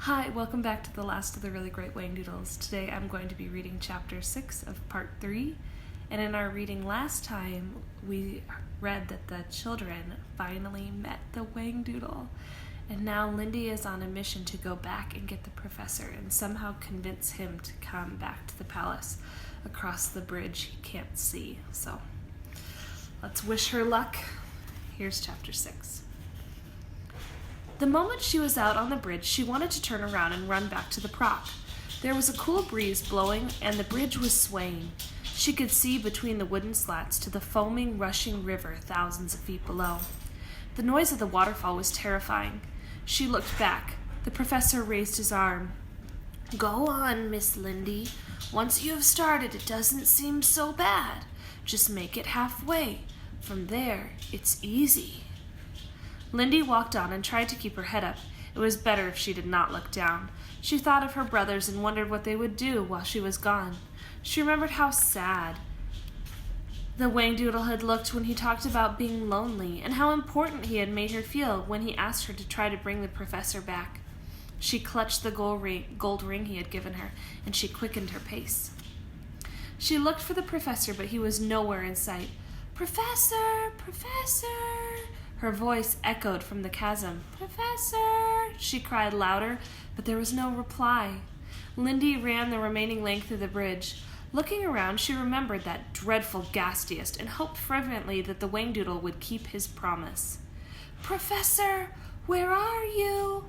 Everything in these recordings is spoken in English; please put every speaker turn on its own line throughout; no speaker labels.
Hi, welcome back to the last of the really great Whangdoodles. Today I'm going to be reading chapter 6 of part 3, and in our reading last time we read that the children finally met the Whangdoodle, and now Lindy is on a mission to go back and get the professor and somehow convince him to come back to the palace across the bridge he can't see. So let's wish her luck. Here's chapter 6. The moment she was out on the bridge, she wanted to turn around and run back to the proc. There was a cool breeze blowing, and the bridge was swaying. She could see between the wooden slats to the foaming, rushing river thousands of feet below. The noise of the waterfall was terrifying. She looked back. The professor raised his arm. "Go on, Miss Lindy. Once you have started, it doesn't seem so bad. Just make it halfway. From there, it's easy." Lindy walked on and tried to keep her head up. It was better if she did not look down. She thought of her brothers and wondered what they would do while she was gone. She remembered how sad the Whangdoodle had looked when he talked about being lonely, and how important he had made her feel when he asked her to try to bring the professor back. She clutched the gold ring he had given her, and she quickened her pace. She looked for the professor, but he was nowhere in sight. "Professor! Professor!" Her voice echoed from the chasm. "Professor!" She cried louder, but there was no reply. Lindy ran the remaining length of the bridge. Looking around, she remembered that dreadful Gastiest and hoped fervently that the Whangdoodle would keep his promise. "Professor, where are you?"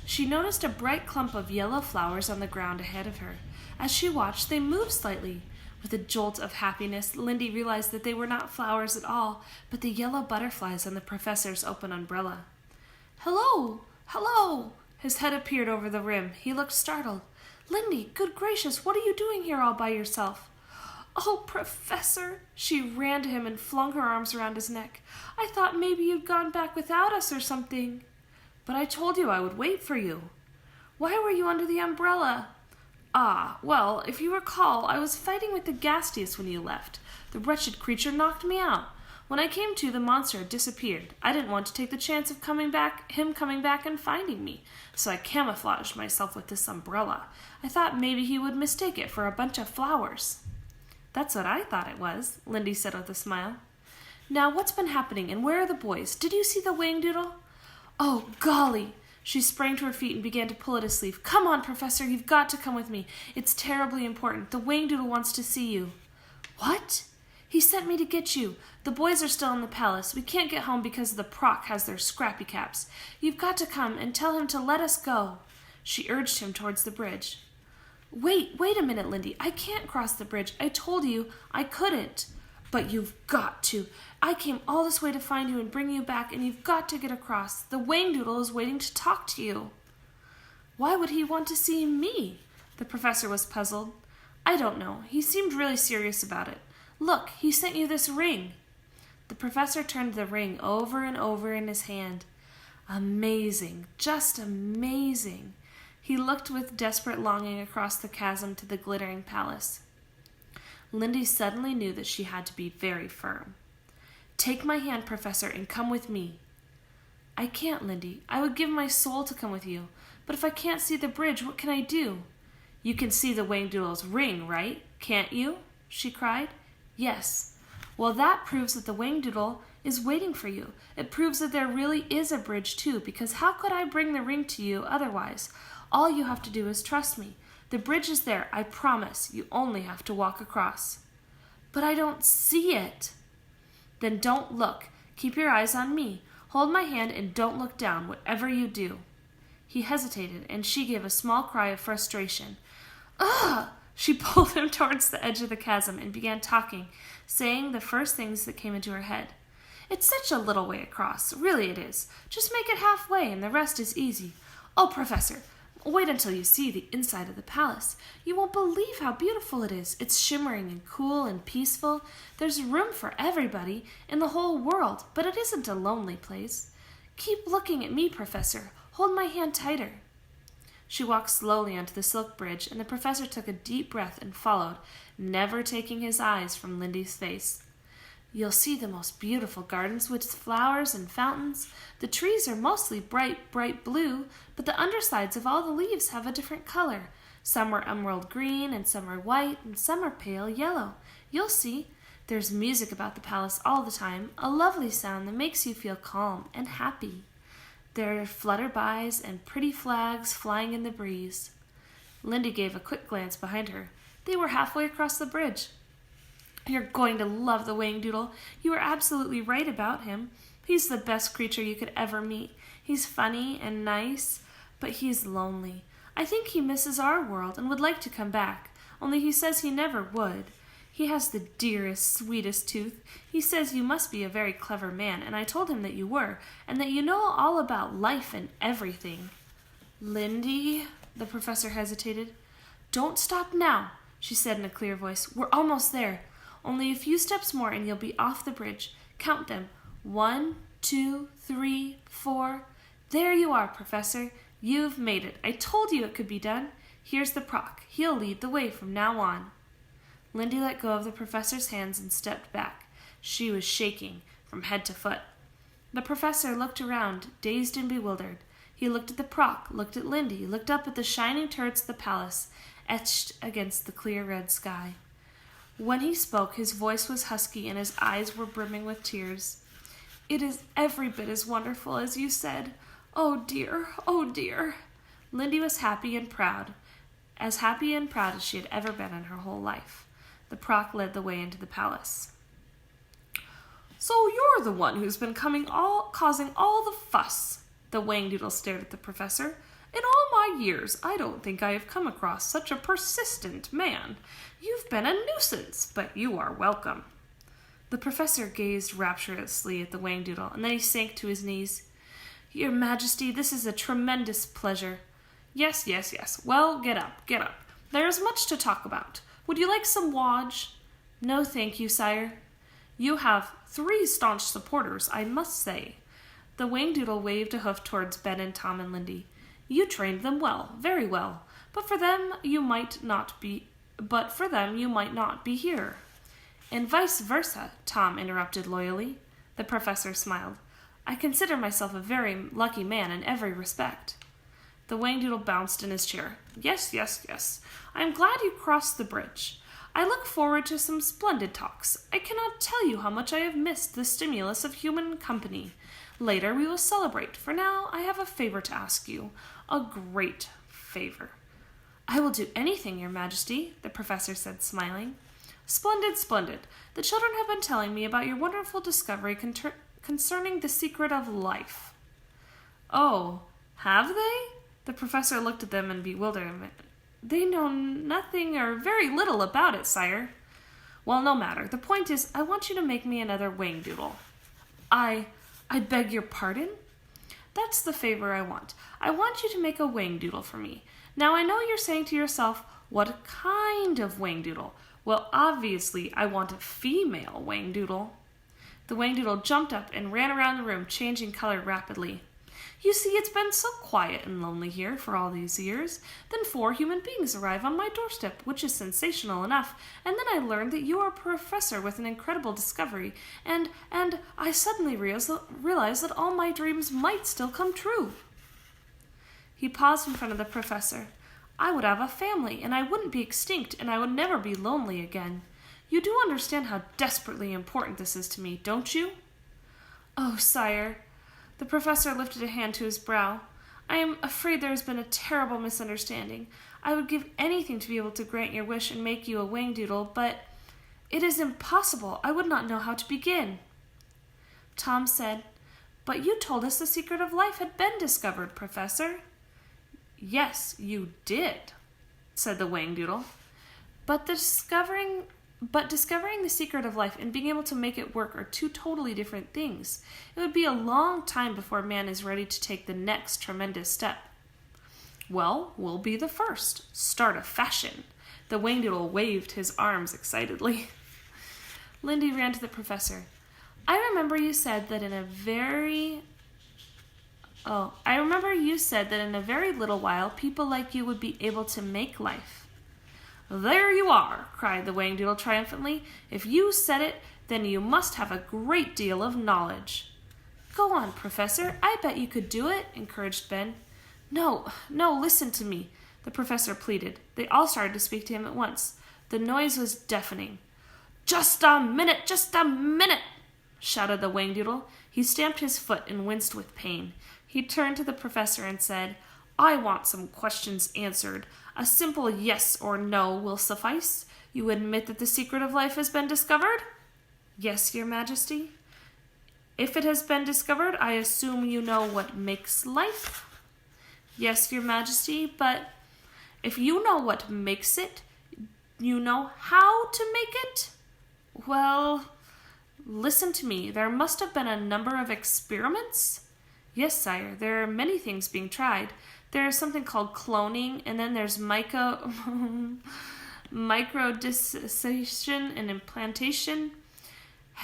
She noticed a bright clump of yellow flowers on the ground ahead of her. As she watched, they moved slightly. With a jolt of happiness, Lindy realized that they were not flowers at all, but the yellow butterflies on the professor's open umbrella. "Hello! Hello!" His head appeared over the rim. He looked startled. "Lindy, good gracious, what are you doing here all by yourself?" "Oh, Professor!" She ran to him and flung her arms around his neck. "I thought maybe you'd gone back without us or something." "But I told you I would wait for you." "Why were you under the umbrella?" "Ah, well, if you recall, I was fighting with the Gastiest when you left. The wretched creature knocked me out. When I came to, the monster had disappeared. I didn't want to take the chance of him coming back and finding me, so I camouflaged myself with this umbrella. I thought maybe he would mistake it for a bunch of flowers." "That's what I thought it was," Lindy said with a smile. "Now, what's been happening, and where are the boys? Did you see the Whangdoodle?" "Oh, golly!" She sprang to her feet and began to pull at his sleeve. "Come on, Professor, you've got to come with me. It's terribly important. The Whangdoodle wants to see you." "What?" "He sent me to get you. The boys are still in the palace. We can't get home because the proc has their scrappy caps. You've got to come and tell him to let us go." She urged him towards the bridge. Wait a minute, Lindy. I can't cross the bridge. I told you I couldn't." "But you've got to. I came all this way to find you and bring you back, and you've got to get across. The Whangdoodle is waiting to talk to you." "Why would he want to see me?" The professor was puzzled. "I don't know. He seemed really serious about it. Look, he sent you this ring." The professor turned the ring over and over in his hand. Amazing, just amazing. He looked with desperate longing across the chasm to the glittering palace. Lindy suddenly knew that she had to be very firm. "Take my hand, Professor, and come with me." "I can't, Lindy. I would give my soul to come with you. But if I can't see the bridge, what can I do?" "You can see the Whangdoodle's ring, right? Can't you?" she cried. "Yes." "Well, that proves that the Whangdoodle is waiting for you. It proves that there really is a bridge, too, because how could I bring the ring to you otherwise? All you have to do is trust me. The bridge is there, I promise. You only have to walk across." "But I don't see it." "Then don't look. Keep your eyes on me. Hold my hand and don't look down, whatever you do." He hesitated, and she gave a small cry of frustration. "Ugh!" She pulled him towards the edge of the chasm and began talking, saying the first things that came into her head. "It's such a little way across. Really it is. Just make it halfway, and the rest is easy. Oh, Professor, wait until you see the inside of the palace. You won't believe how beautiful it is. It's shimmering and cool and peaceful. There's room for everybody in the whole world, but it isn't a lonely place. Keep looking at me, Professor. Hold my hand tighter." She walked slowly onto the silk bridge, and the professor took a deep breath and followed, never taking his eyes from Lindy's face. You'll see the most beautiful gardens with flowers and fountains. The trees are mostly bright, bright blue, but the undersides of all the leaves have a different color. Some are emerald green, and some are white, and some are pale yellow. You'll see. There's music about the palace all the time, a lovely sound that makes you feel calm and happy. There are flutterbys and pretty flags flying in the breeze. Lindy gave a quick glance behind her. They were halfway across the bridge. You're going to love the Whangdoodle. You are absolutely right about him. He's the best creature you could ever meet. He's funny and nice, but he's lonely. I think he misses our world and would like to come back, only he says he never would. He has the dearest, sweetest tooth. He says you must be a very clever man, and I told him that you were, and that you know all about life and everything. Lindy, the professor hesitated. Don't stop now, she said in a clear voice. We're almost there. Only a few steps more and you'll be off the bridge. Count them. 1, 2, 3, 4. There you are, Professor. You've made it. I told you it could be done. Here's the Proc. He'll lead the way from now on. Lindy let go of the professor's hands and stepped back. She was shaking from head to foot. The professor looked around, dazed and bewildered. He looked at the Proc, looked at Lindy, looked up at the shining turrets of the palace, etched against the clear red sky. When he spoke, his voice was husky and his eyes were brimming with tears. It is every bit as wonderful as you said. Oh dear, oh dear. Lindy was happy and proud as she had ever been in her whole life. The Proc led the way into the palace. So you're the one who's been causing all the fuss. The Whangdoodle stared at the professor. In all my years, I don't think I have come across such a persistent man. You've been a nuisance, but you are welcome. The professor gazed rapturously at the Whangdoodle, and then he sank to his knees. Your Majesty, this is a tremendous pleasure. Yes. Well, get up. There is much to talk about. Would you like some wodge? No, thank you, sire. You have 3 staunch supporters, I must say. The Whangdoodle waved a hoof towards Ben and Tom and Lindy. You trained them well, very well, but for them you might not be here. And vice versa, Tom interrupted loyally. The professor smiled. I consider myself a very lucky man in every respect. The Whangdoodle bounced in his chair. Yes. I am glad you crossed the bridge. I look forward to some splendid talks. I cannot tell you how much I have missed the stimulus of human company. Later we will celebrate. For now, I have a favor to ask you. A great favor. I will do anything, Your Majesty, the professor said, smiling. Splendid. The children have been telling me about your wonderful discovery concerning the secret of life. Oh, have they? The professor looked at them in bewilderment. They know nothing or very little about it, sire. Well, no matter. The point is, I want you to make me another Whangdoodle. I beg your pardon? That's the favor I want. I want you to make a Whangdoodle for me. Now, I know you're saying to yourself, what kind of Whangdoodle? Well, obviously, I want a female Whangdoodle. The Whangdoodle jumped up and ran around the room, changing color rapidly. You see, it's been so quiet and lonely here for all these years. Then 4 human beings arrive on my doorstep, which is sensational enough, and then I learned that you are a professor with an incredible discovery, and I suddenly realized that all my dreams might still come true. He paused in front of the professor. I would have a family, and I wouldn't be extinct, and I would never be lonely again. You do understand how desperately important this is to me, don't you? Oh, sire. The professor lifted a hand to his brow. I am afraid there has been a terrible misunderstanding. I would give anything to be able to grant your wish and make you a Whangdoodle, but it is impossible. I would not know how to begin. Tom said, But you told us the secret of life had been discovered, Professor. Yes, you did, said the Whangdoodle. But discovering the secret of life and being able to make it work are 2 totally different things. It would be a long time before man is ready to take the next tremendous step. Well, we'll be the first. Start a fashion. The Whangdoodle waved his arms excitedly. Lindy ran to the professor. I remember you said that in a very little while people like you would be able to make life. There you are, cried the Whangdoodle triumphantly. If you said it, Then you must have a great deal of knowledge." "Go on, Professor. I bet you could do it," encouraged Ben. No, listen to me," the professor pleaded. They all started to speak to him at once. The noise was deafening. Just a minute, shouted the Whangdoodle. He stamped his foot and winced with pain. He turned to the professor and said, "I want some questions answered. A simple yes or no will suffice. You admit that the secret of life has been discovered?" "Yes, Your Majesty." "If it has been discovered, I assume you know what makes life?" "Yes, Your Majesty, but if you know what makes it, you know how to make it?" "Well, listen to me. There must have been a number of experiments?" "Yes, sire. There are many things being tried. There is something called cloning, and then there's microdissociation and implantation."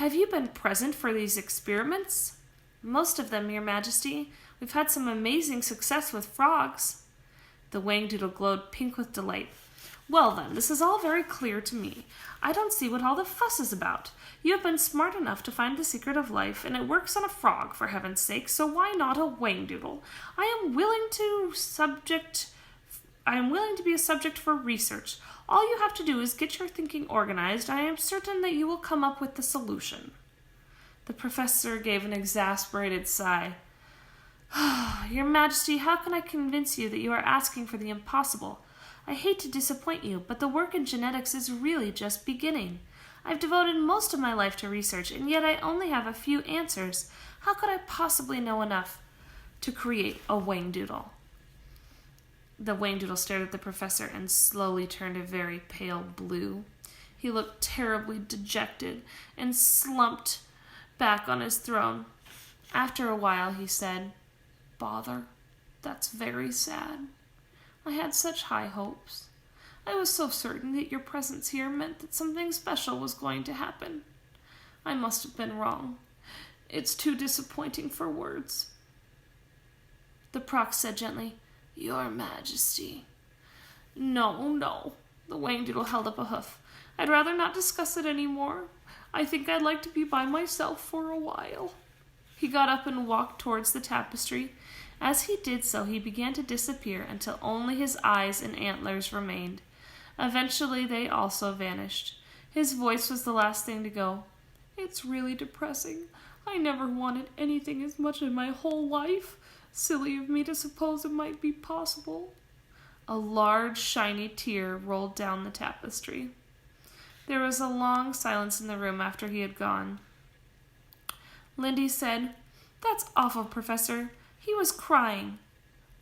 "Have you been present for these experiments?" "Most of them, Your Majesty. We've had some amazing success with frogs." The Whangdoodle glowed pink with delight. "Well then, this is all very clear to me. I don't see what all the fuss is about. You have been smart enough to find the secret of life, and it works on a frog, for heaven's sake, so why not a Whangdoodle? I am willing to be a subject for research. All you have to do is get your thinking organized. I am certain that you will come up with the solution." The professor gave an exasperated sigh. "Your Majesty, how can I convince you that you are asking for the impossible? I hate to disappoint you, but the work in genetics is really just beginning. I've devoted most of my life to research, and yet I only have a few answers. How could I possibly know enough to create a Whangdoodle?" The Whangdoodle stared at the professor and slowly turned a very pale blue. He looked terribly dejected and slumped back on his throne. After a while he said, "Bother, that's very sad. I had such high hopes. I was so certain that your presence here meant that something special was going to happen. I must have been wrong. It's too disappointing for words." The Prox said gently, "Your Majesty." No. The Whangdoodle held up a hoof. "I'd rather not discuss it any more. I think I'd like to be by myself for a while." He got up and walked towards the tapestry. As he did so, he began to disappear until only his eyes and antlers remained. Eventually, they also vanished. His voice was the last thing to go. "It's really depressing. I never wanted anything as much in my whole life. Silly of me to suppose it might be possible." A large, shiny tear rolled down the tapestry. There was a long silence in the room after he had gone. Lindy said, "That's awful, Professor. He was crying."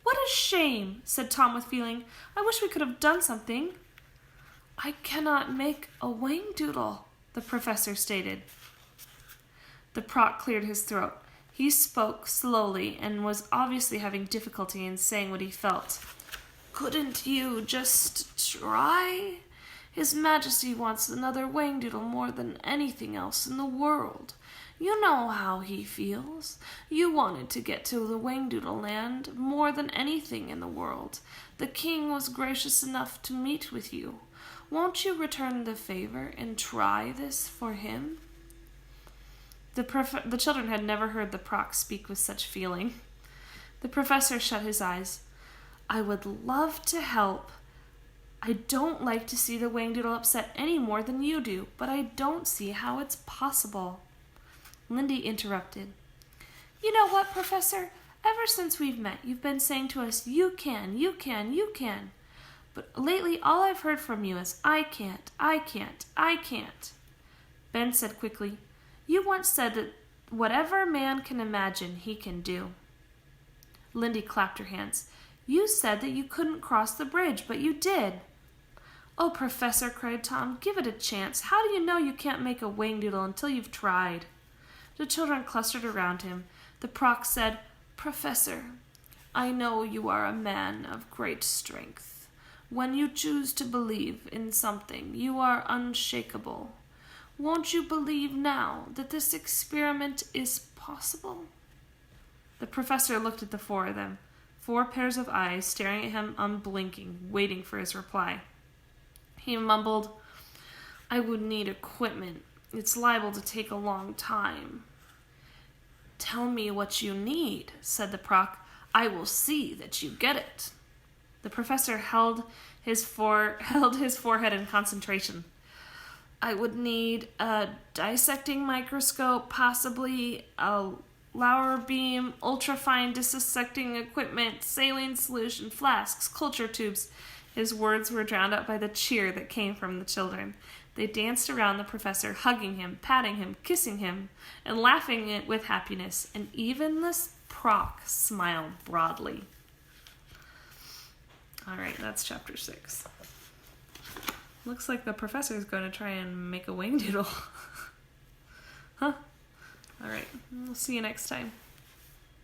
"What a shame," said Tom with feeling. "I wish we could have done something." "I cannot make a Whangdoodle," the professor stated. The Proc cleared his throat. He spoke slowly and was obviously having difficulty in saying what he felt. "Couldn't you just try? His Majesty wants another Whangdoodle more than anything else in the world. You know how he feels. You wanted to get to the Whangdoodle land more than anything in the world. The king was gracious enough to meet with you. Won't you return the favor and try this for him?" The children had never heard the Proc speak with such feeling. The professor shut his eyes. "I would love to help. I don't like to see the Whangdoodle upset any more than you do, but I don't see how it's possible." Lindy interrupted. "You know what, Professor? Ever since we've met, you've been saying to us, 'You can, you can, you can.' But lately, all I've heard from you is, 'I can't, I can't, I can't.'" Ben said quickly, "You once said that whatever man can imagine, he can do." Lindy clapped her hands. "You said that you couldn't cross the bridge, but you did." "Oh, Professor," cried Tom, "give it a chance. How do you know you can't make a Whangdoodle until you've tried?" The children clustered around him. The Proc said, "Professor, I know you are a man of great strength. When you choose to believe in something, you are unshakable. Won't you believe now that this experiment is possible?" The professor looked at the four of them, 4 pairs of eyes staring at him unblinking, waiting for his reply. He mumbled, "I would need equipment. It's liable to take a long time. Tell me what you need, said the Proc. I will see that you get it. The professor held his forehead in concentration. I would need a dissecting microscope, possibly a Lauer beam, ultrafine dissecting equipment, saline solution, flasks, culture tubes. His words were drowned out by the cheer that came from the children. They danced around the professor, hugging him, patting him, kissing him, and laughing with happiness. And even the Proc smiled broadly. All right, that's chapter 6. Looks like the professor is going to try and make a Whangdoodle. Huh? All right, we'll see you next time.